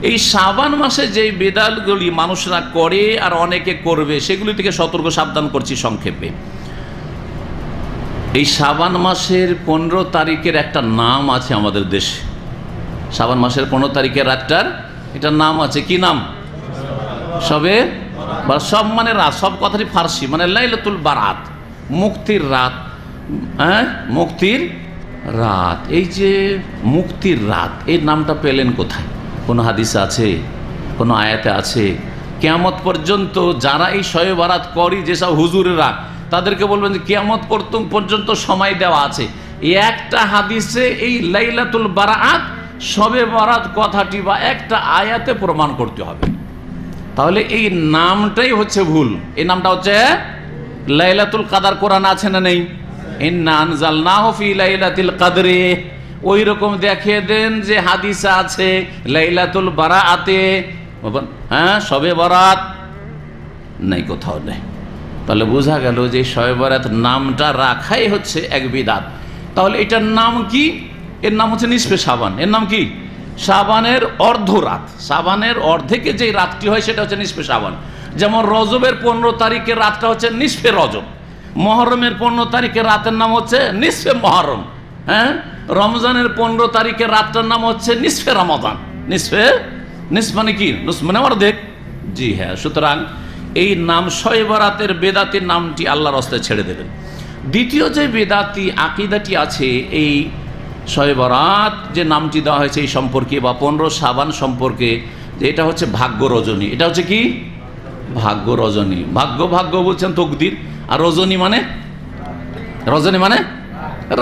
এই শাবান মাসে যে বিদাতগুলি মানুষরা করে আর অনেকে করবে সেগুলি থেকে সতর্ক সাবধান করছি সংক্ষেপে। এই শাবান মাসের 15 তারিখের একটা নাম আছে আমাদের দেশে। শাবান মাসের 15 তারিখের রাতটার একটা নাম আছে। কি নাম? সবে বা সব মানে রাত, সব কথাটি ফার্সি, মানে লাইলাতুল বারাত, মুক্তির রাত। হ্যাঁ, মুক্তির রাত। এই যে মুক্তির রাত, এই নামটা পেলেন কোথায়? কোনো হাদিসে আছে? কোনো আয়াতে আছে? কিয়ামত পর্যন্ত যারা এই শবে বারাত করি, যেসব হুজুরেরা, তাদেরকে বলবেন যে কিয়ামত পর্যন্ত সময় দেওয়া আছে। একটা হাদিসে এই লাইলাতুল বারাত, শবে বারাত কথাটি বা একটা আয়াতে প্রমাণ করতে হবে। তাহলে এই নামটাই হচ্ছে ভুল। এই নামটা হচ্ছে লাইলাতুল কাদার। কোরআন আছে না নেই? ইন্না আনজালনাহু ফি লাইলাতিল কদরে। ওই রকম দেখিয়ে দেন যে হাদিসে আছে লাইলাতুল বারাতে, হ্যাঁ, শবে বারাত নেই, কোথাও নেই। তাহলে বোঝা গেল যে শবে বারাত নামটা রাখাই হচ্ছে এক বিদআত। তাহলে এটার নাম কি? এর নাম হচ্ছে নিসফে শাবান। এর নাম কি? শাবানের অর্ধ রাত। শাবানের অর্ধেকে যে রাতটি হয় সেটা হচ্ছে নিসফে শাবান। যেমন রজবের 15 তারিখের রাতটা হচ্ছে নিসফে রজব, মহরমের 15 তারিখের রাতের নাম হচ্ছে নিসফে মহরম, হ্যাঁ, রমজানের 15 তারিখের রাতটার নাম হচ্ছে নিসফে রমাদান। নিস মানে কি? মানে অর্ধেক। জি হ্যাঁ। সুতরাং এই নাম শবে বারাতের বেদাতির নামটি আল্লাহর রাস্তায় ছেড়ে দেবেন। দ্বিতীয় যে বেদাতি আকীদাটি আছে এই শবে বারাত যে নামটি দেওয়া হয়েছে এই সম্পর্কে, বা 15 শাবান সম্পর্কে, যে এটা হচ্ছে ভাগ্য রজনী। এটা হচ্ছে কি? ভাগ্য রজনী। ভাগ্য বলছেন তকদির, আর রজনী মানে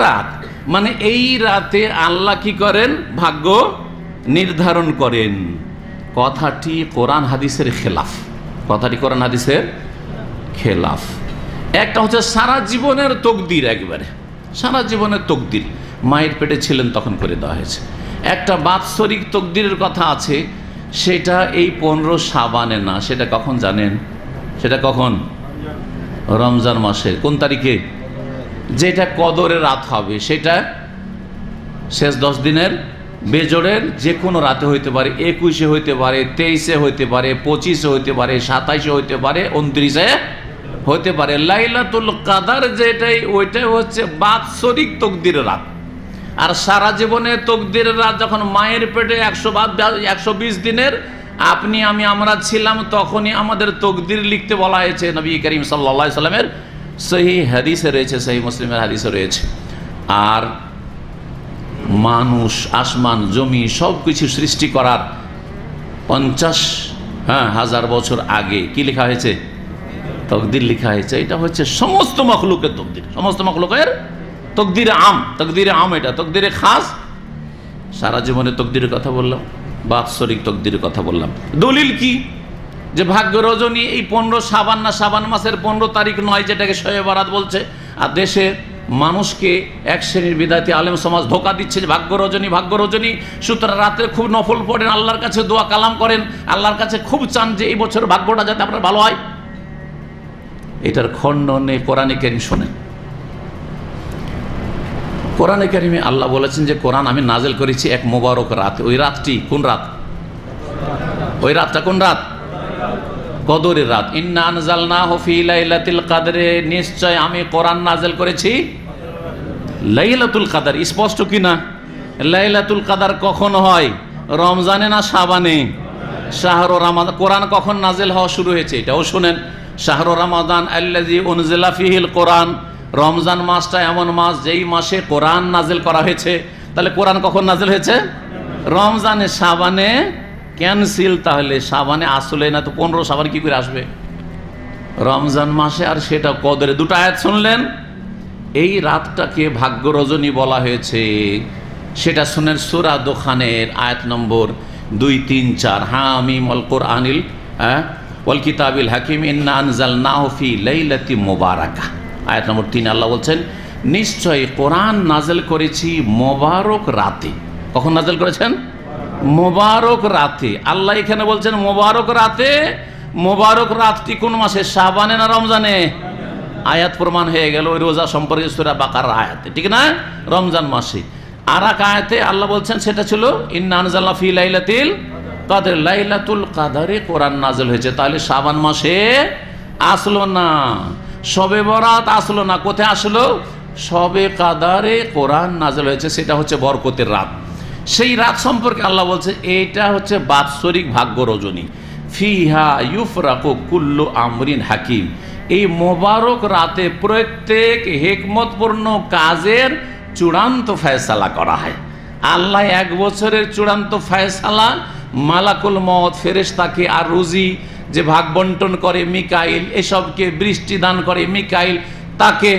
রাত। মানে এই রাতে আল্লাহ কি করেন? ভাগ্য নির্ধারণ করেন। কথাটি কোরআন হাদিসের খেলাফ। কথাটি কোরআন হাদিসের খেলাফ। একটা হচ্ছে সারা জীবনের তকদির, একবারে সারা জীবনের তকদির, মায়ের পেটে ছিলেন তখন করে দেওয়া হয়েছে। একটা বাৎসরিক তকদিরের কথা আছে, সেটা এই 15 শাবানে না। সেটা কখন জানেন? সেটা কখন? রমজান মাসের কোন তারিখে? যেটা কদরের রাত হবে, সেটা শেষ 10 দিনের বেজোড়ের যে কোনো রাতে হইতে পারে। 21-এ হইতে পারে, 23-এ হইতে পারে, 25-এ হইতে পারে, 27-এ হইতে পারে, 29-এ হইতে পারে। লাইলাতুল কাদার যেটাই, ওইটাই হচ্ছে বাৎসরিক তকদিরের রাত। আর সারা জীবনে তকদিরের রাত যখন মায়ের পেটে 120 দিনের আপনি আমরা ছিলাম, তখনই আমাদের তকদির লিখতে বলা হয়েছে। নবী করিম সাল্লাল্লাহু আলাইহি সাল্লামের সহিহ হাদিসে রয়েছে, সহিহ মুসলিমের হাদিসে রয়েছে। আর মানুষ, আসমান, জমি সব কিছু সৃষ্টি করার 50,000 বছর আগে কি লেখা হয়েছে? তকদির লেখা হয়েছে। এটা হচ্ছে সমস্ত মখলুকের তকদির, সমস্ত মখলুকের তকদিরে আম। তকদিরে আম এটা, তকদিরে খাস সারা জীবনের তকদিরের কথা বললাম, বাৎসরিক তকদিরের কথা বললাম। দলিল কি? যে ভাগ্য রজনী এই 15 শাবান না, শাবান মাসের 15 তারিখ নয়, যেটাকে শবে বারাত বলছে। আর দেশে মানুষকে এক শ্রেণীর বিদাতি আলেম সমাজ ধোকা দিচ্ছে যে ভাগ্য রজনী। সুতরাং রাতে খুব নফল পড়েন, আল্লাহর কাছে দোয়া কালাম করেন, আল্লাহর কাছে খুব চান যে এই বছর ভাগ্যটা যাতে আপনার ভালো হয়। এটার খণ্ডনে কোরআনে কারীম শোনেন। কোরআনে কারীমে আল্লাহ বলেছেন যে কোরআন আমি নাজেল করেছি এক মোবারক রাত। ওই রাতটি কোন রাত? ওই রাতটা কোন রাত? কদরের রাত। ইন্না আনজালনাহু ফি লাইলাতিল কদরে, নিশ্চয় আমি কোরআন নাজেল করেছি লাইলাতুল কদর। স্পষ্ট কি না? লাইলাতুল কদর কখন হয়? রমজানে না শাবানে? শাহরু রমাদান। কোরআন কখন নাজেল হওয়া শুরু হয়েছে এটাও শুনেন। শাহরু রমাদান আল্লাযী উনজিলা ফীহিল কোরআন। রমজান মাসটা এমন মাস যেই মাসে কোরআন নাজেল করা হয়েছে। তাহলে কোরআন কখন নাজেল হয়েছে? রমজানে। শাবানে ক্যান্সেল। তাহলে শাবানে আসলে না, তো 15 শাবান কি করে আসবে? রমজান মাসে, আর সেটা কদরে। দুটো আয়াত শুনলেন। এই রাতটাকে ভাগ্য রজনী বলা হয়েছে, সেটা শুনেন সূরা দোখানের আয়াত নম্বর 2, 3, 4। হামিম ওয়াল কোরআনিল ওয়াল কিতাবিল হাকিম ইন্না আনজালনাহু ফি লাইলাতিন মুবারাকাহ। আয়াত নম্বর 3 আল্লাহ বলছেন নিশ্চয়ই কোরআন নাজেল করেছি মোবারক রাতে। কখন নাজেল করেছেন? মোবারক রাতে। আল্লাহ এখানে বলছেন মোবারক রাতে। মোবারক রাতটি কোন মাসে? শাবানে না রমজানে? আয়াত প্রমাণ হয়ে গেল ওই রোজা সম্পর্কে সূরা বাকারার আয়াতে, ঠিক না? রমজান মাসে। আর এক আয়াতে আল্লাহ বলছেন সেটা ছিল ইন্না আনজালনা ফি লাইলাতিল কাদের, লাইলাতুল কাদরে কোরআন নাযিল হয়েছে। তাহলে শাবান মাসে আসলো না, শবে বরাত আসলো না, কোথায় আসলো? শবে কাদারে কোরআন নাযিল হয়েছে, সেটা হচ্ছে বরকতের রাত। সেই রাত সম্পর্কে আল্লাহ বলছে এটা হচ্ছে বাৎসরিক ভাগ্য রজনী, ফিহা ইউফরাকু কুল্লু আমরিন হাকিম। এই মোবারক রাতে প্রত্যেক হিকমতপূর্ণ কাজের চূড়ান্ত ফয়সালা করা হয়। আল্লাহ এক বছরের চূড়ান্ত ফয়সালা মালাকুল মওত ফেরেশতাকে, আর রুজি যে ভাগ বন্টন করে মিকাইল, এসবকে বৃষ্টি দান করে মিকাইল, তাকে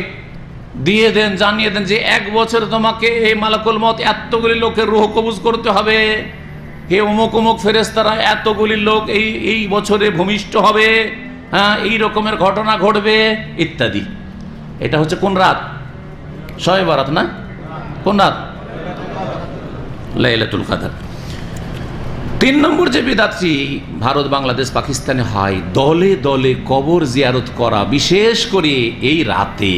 দিয়ে দেন, জানিয়ে দেন যে এক বছর তোমাকে এই মালাকুল মওত এতগুলি লোকের রূহ কবজ করতে হবে, হে অমুক অমুক ফেরেশতারা এতগুলি লোক এই বছরে ভূমিষ্ঠ হবে, হ্যাঁ এই রকমের ঘটনা ঘটবে ইত্যাদি। এটা হচ্ছে কোন রাত? শবে বরাত না? কোন রাত? লাইলাতুল কদর। 3 নম্বর যে বিদআতটি ভারত, বাংলাদেশ, পাকিস্তানে হয়, দলে দলে কবর জিয়ারত করা, বিশেষ করে এই রাতে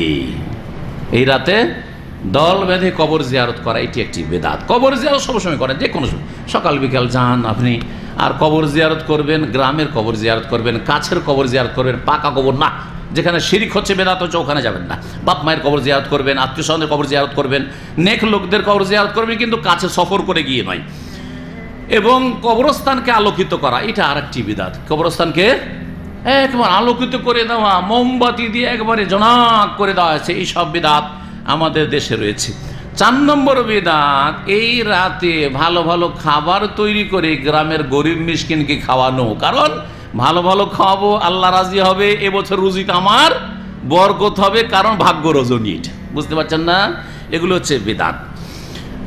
দল বেঁধে কবর জিয়ারত করা, এটি একটি বিদআত। কবর জিয়ারত সবসময় করেন, যে কোনো সময়, সকাল বিকাল যান আপনি, আর কবর জিয়ারত করবেন, গ্রামের কবর জিয়ারত করবেন, কাছের কবর জিয়ারত করবেন, পাকা কবর না, যেখানে শিরিক হচ্ছে, বেদাত হচ্ছে, ওখানে যাবেন না। বাপ মায়ের কবর জিয়ারত করবেন, আত্মীয় স্বজনের কবর জিয়ারত করবেন, নেক লোকদের কবর জিয়ারত করবেন, কিন্তু কাছে সফর করে গিয়ে নয়। এবং কবরস্থানকে আলোকিত করা, এটা আর একটি বিদআত। কবরস্থানকে একবার আলোকিত করে দেওয়া, মোমবাতি দিয়ে একবারে জনাক করে দেওয়া আছে, এই সব বিদআত আমাদের দেশে রয়েছে। 4 নম্বর বিদআত, এই রাতে ভালো ভালো খাবার তৈরি করে গ্রামের গরিব মিসকিনকে খাওয়ানো। কারণ ভালো ভালো খাওয়াবো, আল্লাহ রাজি হবে, এবছর রুজিটা আমার বরকত হবে, কারণ ভাগ্য রজনী। এটা বুঝতে পারছেন না? এগুলো হচ্ছে বিদআত।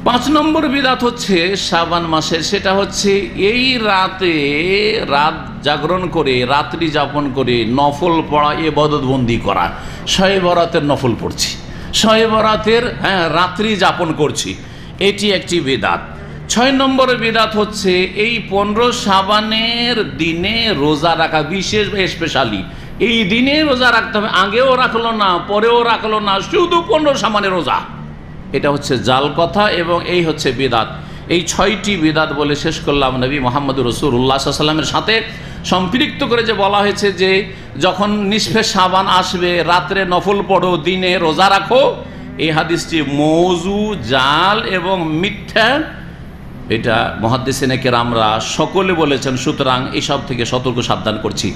5 নম্বর বিদআত হচ্ছে শাবান মাসের, সেটা হচ্ছে এই রাতে রাত জাগরণ করে, রাত্রি যাপন করে নফল পড়া, ইবাদতবন্দি করা। শবে বরাতের নফল পড়ছি, শবে বরাতের রাত্রি যাপন করছি, এটি একটি বিদআত। 6 নম্বর বিদআত হচ্ছে এই 15 শাবানের দিনে রোজা রাখা, বিশেষ স্পেশালি এই দিনে রোজা রাখতে হবে, আগেও রাখলো না, পরেও রাখলো না, শুধু 15 শাবানের রোজা। এটা হচ্ছে জাল কথা, এবং এই হচ্ছে বিদআত। এই 6টি বিদআত বলে শেষ করলাম। নবী মুহাম্মদ রাসূলুল্লাহ সাল্লাল্লাহু আলাইহি ওয়াসাল্লামের সাথে সম্পৃক্ত করে যে বলা হয়েছে যে যখন নিসফে শাবান আসবে, রাত্রে নফল পড়ো, দিনে রোজা রাখো, এই হাদিসটি মওযু, জাল এবং মিথ্যা, এটা মুহাদ্দিসিনে কেরামরা সকলে বলেছেন। সুতরাং এসব থেকে সতর্ক সাবধান করছি।